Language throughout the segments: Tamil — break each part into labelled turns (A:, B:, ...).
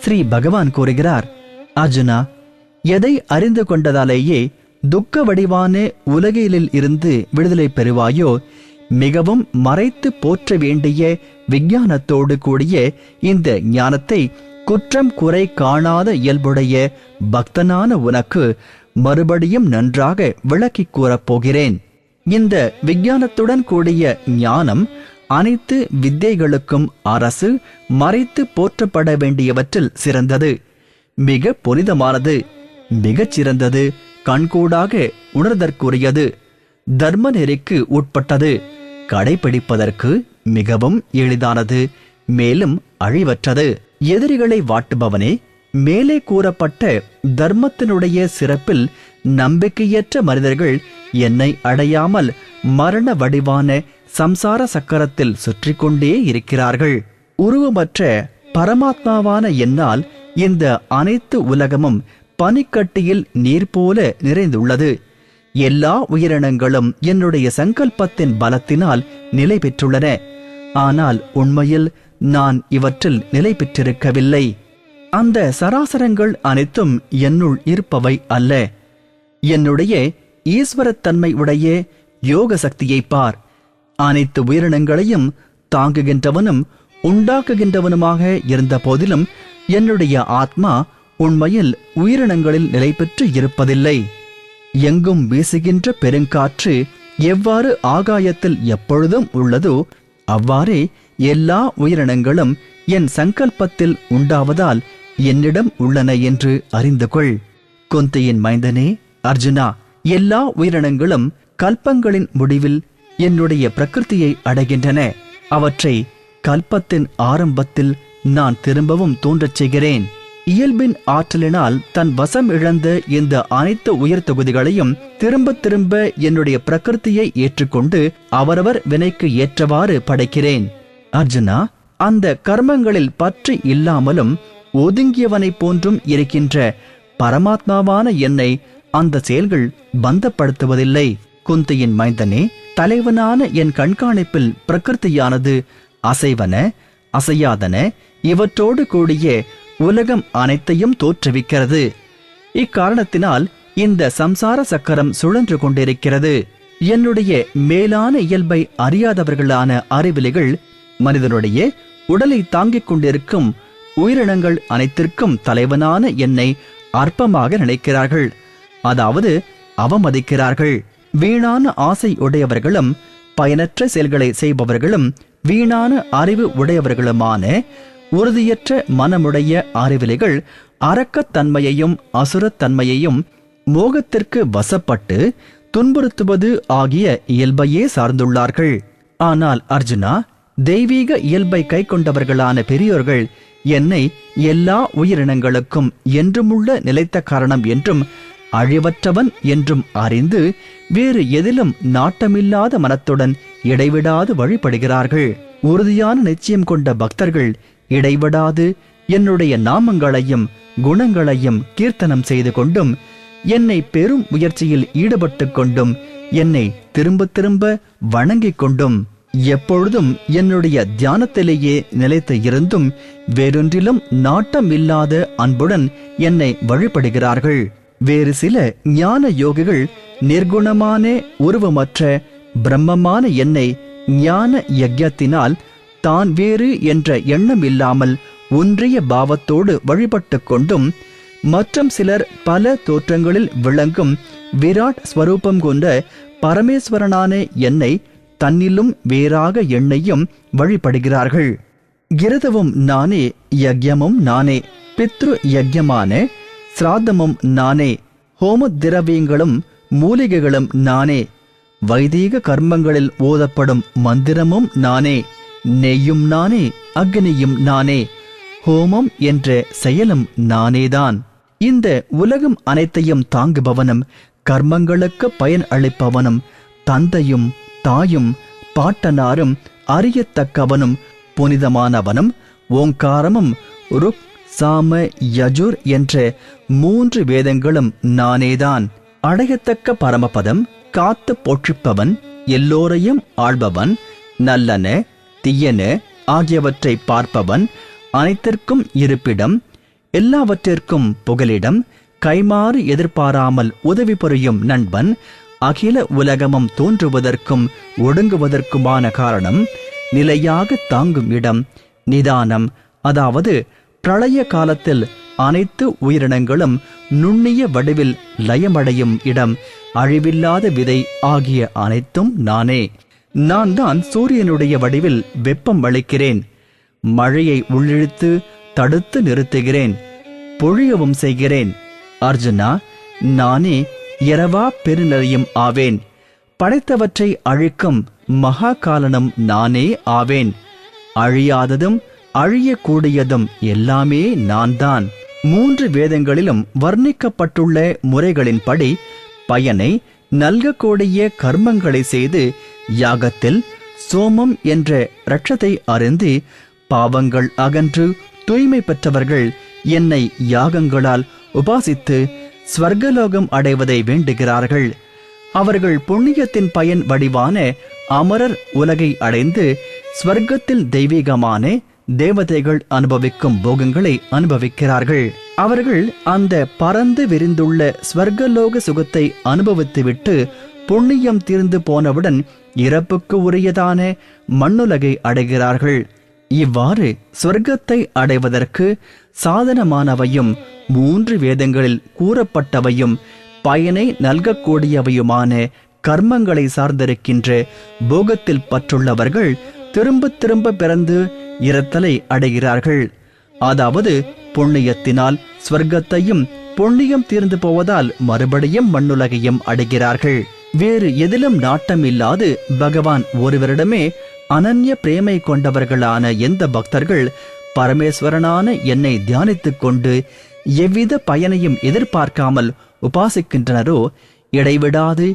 A: ஸ்ரீ பகவான் கூறுகிறார், அர்ஜுனா, எதை அறிந்து கொண்டதாலேயே துக்க வடிவான உலகிலில் இருந்து விடுதலை பெறுவாயோ, மிகவும் மறைத்து போற்ற வேண்டிய விஞ்ஞானத்தோடு கூடிய இந்த ஞானத்தை குற்றம் குறை காணாத இயல்புடைய பக்தனான உனக்கு மறுபடியும் நன்றாக விளக்கிக் கூறப் போகிறேன். இந்த விஞ்ஞானத்துடன் கூடிய ஞானம் அனைத்து வித்தைகளுக்கும் அரசு மறைத்து போற்றப்பட வேண்டியவற்றில் சிறந்தது, மிக புனிதமானது, மிகச் சிறந்தது, கண்கூடாக உணர்தற்குரியது, தர்ம நெறிக்கு உட்பட்டது, கடைபிடிப்பதற்கு மிகவும் எளிதானது, மேலும் அழிவற்றது. எதிரிகளை வாட்டுபவனே, மேலே கூறப்பட்ட தர்மத்தினுடைய சிறப்பில் நம்பிக்கையற்ற மனிதர்கள் என்னை அடையாமல் மரண வடிவான சம்சார சக்கரத்தில் சுற்றி கொண்டே இருக்கிறார்கள். உருவமற்ற பரமாத்மாவான என்னால் இந்த அனைத்து உலகமும் பனிக்கட்டியில் நீர் போல நிறைந்துள்ளது. எல்லா உயிரினங்களும் என்னுடைய சங்கல்பத்தின் பலத்தினால் நிலை பெற்றுள்ளன. ஆனால் உண்மையில் நான் இவற்றில் நிலை பெற்றிருக்கவில்லை. அந்த சராசரங்கள் அனைத்தும் என்னுள் இருப்பவை அல்ல. என்னுடைய ஈஸ்வரத்தன்மை உடைய யோக சக்தியை பார். அனைத்து உயிரினங்களையும் தாங்குகின்றவனும் உண்டாக்குகின்றவனுமாக இருந்த போதிலும் என்னுடைய ஆத்மா உண்மையில் உயிரினங்களில் நிலை பெற்று இருப்பதில்லை. எங்கும் வீசுகின்ற பெருங்காற்று எவ்வாறு ஆகாயத்தில் எப்பொழுதும் உள்ளதோ அவ்வாறே எல்லா உயிரினங்களும் என் சங்கல்பத்தில் உண்டாவதால் என்னிடம் உள்ளன என்று அறிந்து கொள். குந்தியின் மைந்தனே அர்ஜுனா, எல்லா உயிரினங்களும் கல்பங்களின் முடிவில் என்னுடைய பிரகிருதியை அடைகின்றன. அவற்றை கல்பத்தின் ஆரம்பத்தில் நான் திரும்பவும் தோன்றச் செய்கிறேன். இயல்பின் ஆற்றலினால் தன் வசம் இழந்த இந்த அனைத்து உயிர் தொகுதிகளையும் திரும்ப திரும்ப என்னுடைய பிரகிருதியை ஏற்றுக்கொண்டு அவரவர் வினைக்கு ஏற்றவாறு படைக்கிறேன். அர்ஜுனா, அந்த கர்மங்களில் பற்று இல்லாமலும் ஒதுங்கியவனை போன்றும் இருக்கின்ற பரமாத்மாவான என்னை அந்த செயல்கள் பந்தப்படுத்துவதில்லை. குந்தியின் மைந்தனே, தலைவனான என் கண்காணிப்பில் பிரகிருதியானது அசைவன அசையாதன இவற்றோடு கூடிய உலகம் அனைத்தையும் தோற்றுவிக்கிறது. இக்காரணத்தினால் இந்த சம்சார சக்கரம் சுழன்று கொண்டிருக்கிறது. என்னுடைய மேலான இயல்பை அறியாதவர்களான அறிவிலிகள் மனிதனுடைய உடலை தாங்கிக் கொண்டிருக்கும் உயிரினங்கள் அனைத்திற்கும் தலைவனான என்னை அற்பமாக நினைக்கிறார்கள், அதாவது அவமதிக்கிறார்கள். வீணான ஆசை உடையவர்களும் பயனற்ற செயல்களை செய்பவர்களும் வீணான அறிவு உடையவர்களுமான உறுதியற்ற மனமுடைய அறிவிலிகள் அரக்கத்தன்மையையும் அசுரத்தன்மையையும் மோகத்திற்கு வசப்பட்டு துன்புறுத்துவது ஆகிய இயல்பையே சார்ந்துள்ளார்கள். ஆனால் அர்ஜுனா, தெய்வீக இயல்பை கை கொண்டவர்களான பெரியோர்கள் என்னை எல்லா உயிரினங்களுக்கும் என்றுமுள்ள நிலைத்த காரணம் என்றும் அழிவற்றவன் என்றும் அறிந்து வேறு எதிலும் நாட்டமில்லாத மனத்துடன் இடைவிடாது வழிபடுகிறார்கள். உறுதியான நிச்சயம் கொண்ட பக்தர்கள் இடைவிடாது என்னுடைய நாமங்களையும் குணங்களையும் கீர்த்தனம் செய்து கொண்டும் என்னை பெரும் முயற்சியில் ஈடுபட்டு கொண்டும் என்னை திரும்ப திரும்ப வணங்கிக் கொண்டும் எப்பொழுதும் என்னுடைய தியானத்திலேயே நிலைத்து இருந்தும் வேறொன்றிலும் நாட்டம் இல்லாத அன்புடன் என்னை வழிபடுகிறார்கள். வேறு சில ஞான யோகிகள் நிர்குணமான உருவமற்ற பிரம்மமான என்னை ஞான யஜ்ஞத்தினால் தான் வேறு என்ற எண்ணம் இல்லாமல் ஒன்றிய பாவத்தோடு வழிபட்டு கொண்டும் மற்றும் சிலர் பல தோற்றங்களில் விளங்கும் விராட் ஸ்வரூபம் கொண்ட பரமேஸ்வரனான என்னை தன்னிலும் வேறாக எண்ணையும் வழிபடுகிறார்கள். கிரதவும் நானே, யஜ்யமும் நானே, பித்ரு யஜ்யமான சிராதமும் நானே, ஹோம திரவியங்களும் மூலிகைகளும் நானே, வைதீக கர்மங்களில் ஓதப்படும் மந்திரமும் நானே, நெய்யும் நானே, அக்னியும் நானே, ஹோமம் என்ற செயலும் நானேதான். இந்த உலகம் அனைத்தையும் தாங்குபவனும் கர்மங்களுக்கு பயன் அளிப்பவனும் தந்தையும் தாயும் பாட்டனாரும் அறியத்தக்கவனும் புனிதமானவனும் ஓங்காரமும் ருக் சாம யஜுர் என்ற 3 வேதங்களும் நானேதான். அடையத்தக்க பரமபதம் காத்து போஷிப்பவன், எல்லோரையும் ஆள்பவன், நல்லன தீயன ஆகியவற்றை பார்ப்பவன், அனைத்திற்கும் இருப்பிடம், எல்லாவற்றிற்கும் புகலிடம், கைமாறு எதிர்பாராமல் உதவி புரியும் நண்பன், அகில உலகமும் தோன்றுவதற்கும் ஒடுங்குவதற்குமான காரணம், நிலையாக தாங்கும் இடம், நிதானம், அதாவது பிரளய காலத்தில் அனைத்து உயிரினங்களும் நுண்ணிய வடிவில் லயமடையும் இடம், அழிவில்லாத விதை ஆகிய அனைத்தும் நானே. நான் தான் சூரியனுடைய வடிவில் வெப்பம் அளிக்கிறேன். மழையை உள்ளிழுத்து தடுத்து நிறுத்துகிறேன், பொழியவும் செய்கிறேன். அர்ஜுனா, நானே இரவா பெருநிலையும் ஆவேன். படைத்தவற்றை அழிக்கும் மகா காலனும் நானே ஆவேன். அழியாததும் அழியக்கூடியதும் எல்லாமே நான்தான். 3 வேதங்களிலும் வர்ணிக்கப்பட்டுள்ள முறைகளின்படி பயனை நல்கக்கூடிய கர்மங்களை செய்து யாகத்தில் சோமம் என்ற இரட்சத்தை அருந்தி பாவங்கள் அகன்று தூய்மை பெற்றவர்கள் என்னை யாகங்களால் உபாசித்து ஸ்வர்கலோகம் அடைவதை வேண்டுகிறார்கள். அவர்கள் புண்ணியத்தின் பயன் வடிவான அமரர் உலகை அடைந்து ஸ்வர்க்கத்தில் தெய்வீகமான தேவதைகள் அனுபவிக்கும் போகங்களை அனுபவிக்கிறார்கள். அவர்கள் அந்த பறந்து விரிந்துள்ள ஸ்வர்கலோக சுகத்தை அனுபவித்துவிட்டு புண்ணியம் தீர்ந்து போனவுடன் இறப்புக்கு உரியதான மண்ணுலகை அடைகிறார்கள். இவ்வாறு சொர்க்கத்தை அடைவதற்கு சாதனமானவையும் 3 வேதங்களில் கூறப்பட்டவையும் பயனை நல்கக்கூடியவையுமான கர்மங்களை சார்ந்திருக்கின்ற போகத்தில் பற்றுள்ளவர்கள் திரும்ப திரும்ப பிறந்து இறத்தலை அடைகிறார்கள். அதாவது புண்ணியத்தினால் ஸ்வர்க்கத்தையும் புண்ணியம் தீர்ந்து போவதால் மறுபடியும் மண்ணுலகையும் அடைகிறார்கள். வேறு எதிலும் நாட்டம் இல்லாது பகவான் ஒருவரிடமே அனன்ய பிரேமை கொண்டவர்களான எந்த பக்தர்கள் பரமேஸ்வரனான என்னை தியானித்துக் கொண்டு எவ்வித பயனையும் எதிர்பார்க்காமல் உபாசிக்கின்றனரோ, இடைவிடாது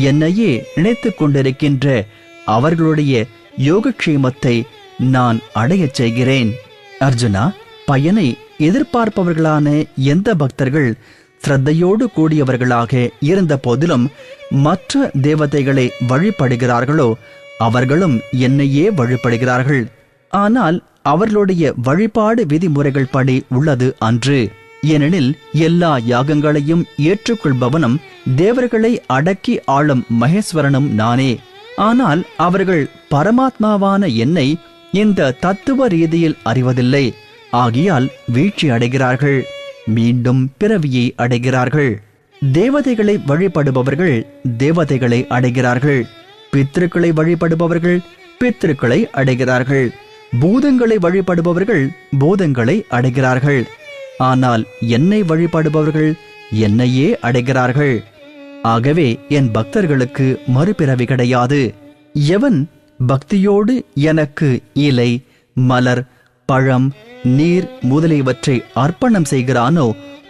A: என்னையே நினைத்துக் கொண்டிருக்கின்ற அவர்களுடைய யோகக்ஷேமத்தை நான் அடையச் செய்கிறேன். அர்ஜுனா, பயனை எதிர்பார்ப்பவர்களான எந்த பக்தர்கள் ஸ்ரத்தையோடு கூடியவர்களாக இருந்த போதிலும் மற்ற தேவதைகளை வழிபடுகிறார்களோ அவர்களும் என்னையே வழிபடுகிறார்கள். ஆனால் அவர்களுடைய வழிபாடு விதிமுறைகள் படி உள்ளது அன்று. ஏனெனில் எல்லா யாகங்களையும் ஏற்றுக்கொள்பவனும் தேவர்களை அடக்கி ஆளும் மகேஸ்வரனும் நானே. ஆனால் அவர்கள் பரமாத்மாவான என்னை இந்த தத்துவ ரீதியில் அறிவதில்லை. ஆகியால் வீழ்ச்சி அடைகிறார்கள், மீண்டும் பிறவியை அடைகிறார்கள். தேவதைகளை வழிபடுபவர்கள் தேவதைகளை அடைகிறார்கள். பித்ருக்களை வழிபடுபவர்கள் பித்ருக்களை அடைகிறார்கள். பூதங்களை வழிபடுபவர்கள் பூதங்களை அடைகிறார்கள். ஆனால் என்னை வழிபடுபவர்கள் என்னையே அடைகிறார்கள். ஆகவே என் பக்தர்களுக்கு மறுபிறவி கிடையாது. எவன் பக்தியோடு எனக்கு இலை, மலர், பழம், நீர் முதலியவற்றை அர்ப்பணம் செய்கிறானோ,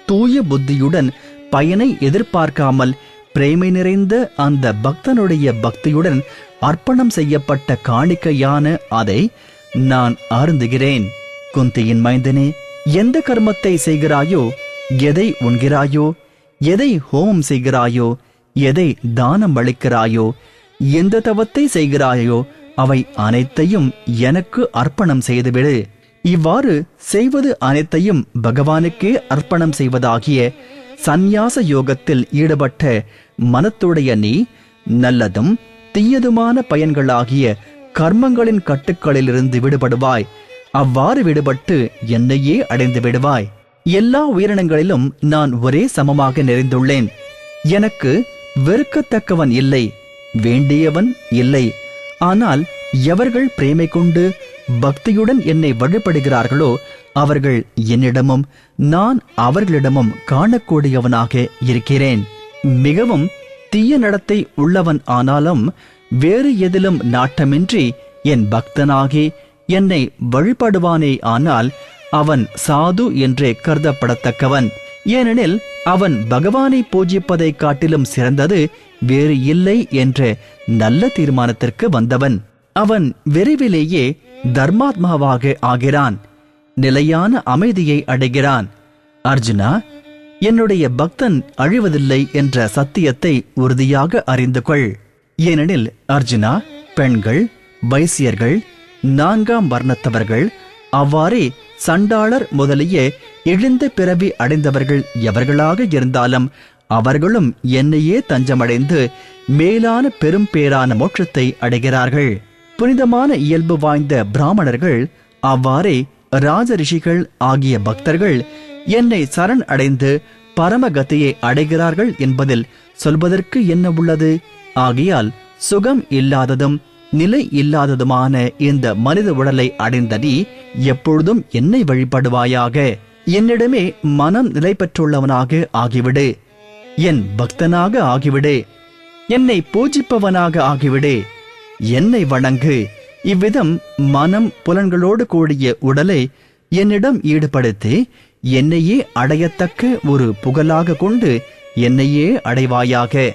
A: தூய புத்தியுடன் பயனை எதிர்பார்க்காமல் பிரேமை நிறைந்த அந்த பக்தனுடைய பக்தியுடன் அர்ப்பணம் செய்யப்பட்ட காணிக்கையான அதை நான் அருந்துகிறேன். குந்தியின் மைந்தனே, எந்த கர்மத்தை செய்கிறாயோ, எதை உண்கிறாயோ, எதை ஹோமம் செய்கிறாயோ, எதை தானம் அளிக்கிறாயோ, எந்த தவத்தை செய்கிறாயோ அவை அனைத்தையும் எனக்கு அர்ப்பணம் செய்துவிடு. இவ்வாறு செய்வது அனைத்தையும் பகவானுக்கே அர்ப்பணம் செய்வதாகிய சந்நியாச யோகத்தில் ஈடுபட்ட மனத்துடைய நீ நல்லதும் தீயதுமான பயன்களாகிய கர்மங்களின் கட்டுக்களிலிருந்து விடுபடுவாய். அவ்வாறு விடுபட்டு என்னையே அடைந்து விடுவாய். எல்லா உயிரினங்களிலும் நான் ஒரே சமமாக நிறைந்துள்ளேன். எனக்கு வெறுக்கத்தக்கவன் இல்லை, வேண்டியவன் இல்லை. ஆனால் எவர்கள் பிரேமை கொண்டு பக்தியுடன் என்னை வழிபடுகிறார்களோ அவர்கள் என்னிடமும் நான் அவர்களிடமும் காணக்கூடியவனாக இருக்கிறேன். மிகவும் தீய நடத்தை உள்ளவன் ஆனாலும் வேறு எதிலும் நாட்டமின்றி என் பக்தனாகி என்னை வழிபடுவானே ஆனால் அவன் சாது என்றே கருதப்படத்தக்கவன். ஏனெனில் அவன் பகவானை பூஜிப்பதை காட்டிலும் சிறந்தது வேறு இல்லை என்ற நல்ல தீர்மானத்திற்கு வந்தவன். அவன் விரைவிலேயே தர்மாத்மாவாக ஆகிறான், நிலையான அமைதியை அடைகிறான். அர்ஜுனா, என்னுடைய பக்தன் அழிவதில்லை என்ற சத்தியத்தை உறுதியாக அறிந்து கொள். ஏனெனில் அர்ஜுனா, பெண்கள், வைசியர்கள், 4ஆம் வர்ணத்தவர்கள், அவ்வாறே சண்டாளர் முதலிய இழிந்த பிறவி அடைந்தவர்கள் எவர்களாக இருந்தாலும் அவர்களும் என்னையே தஞ்சமடைந்து மேலான பெரும் பேரான மோட்சத்தை அடைகிறார்கள். புனிதமான இயல்பு வாய்ந்த பிராமணர்கள் அவ்வாறே ராஜரிஷிகள் ஆகிய பக்தர்கள் என்னை சரண் அடைந்து பரமகதியை அடைகிறார்கள் என்பதில் சொல்வதற்கு என்ன உள்ளது? ஆகையால் சுகம் இல்லாததும் நிலை இல்லாததுமான இந்த மனித உடலை அடைந்த நீ எப்பொழுதும் என்னை வழிபடுவாயாக. என்னிடமே மனம் நிலை பெற்றுள்ளவனாக ஆகிவிடு. என் பக்தனாக ஆகிவிடு. என்னை பூஜிப்பவனாக ஆகிவிடு. என்னை வணங்கு. இவ்விதம் மனம் புலன்களோடு கூடிய உடலை என்னிடம் ஈடுபடுத்தி என்னையே அடையத்தக்க ஒரு புகழாக கொண்டு என்னையே அடைவாயாக.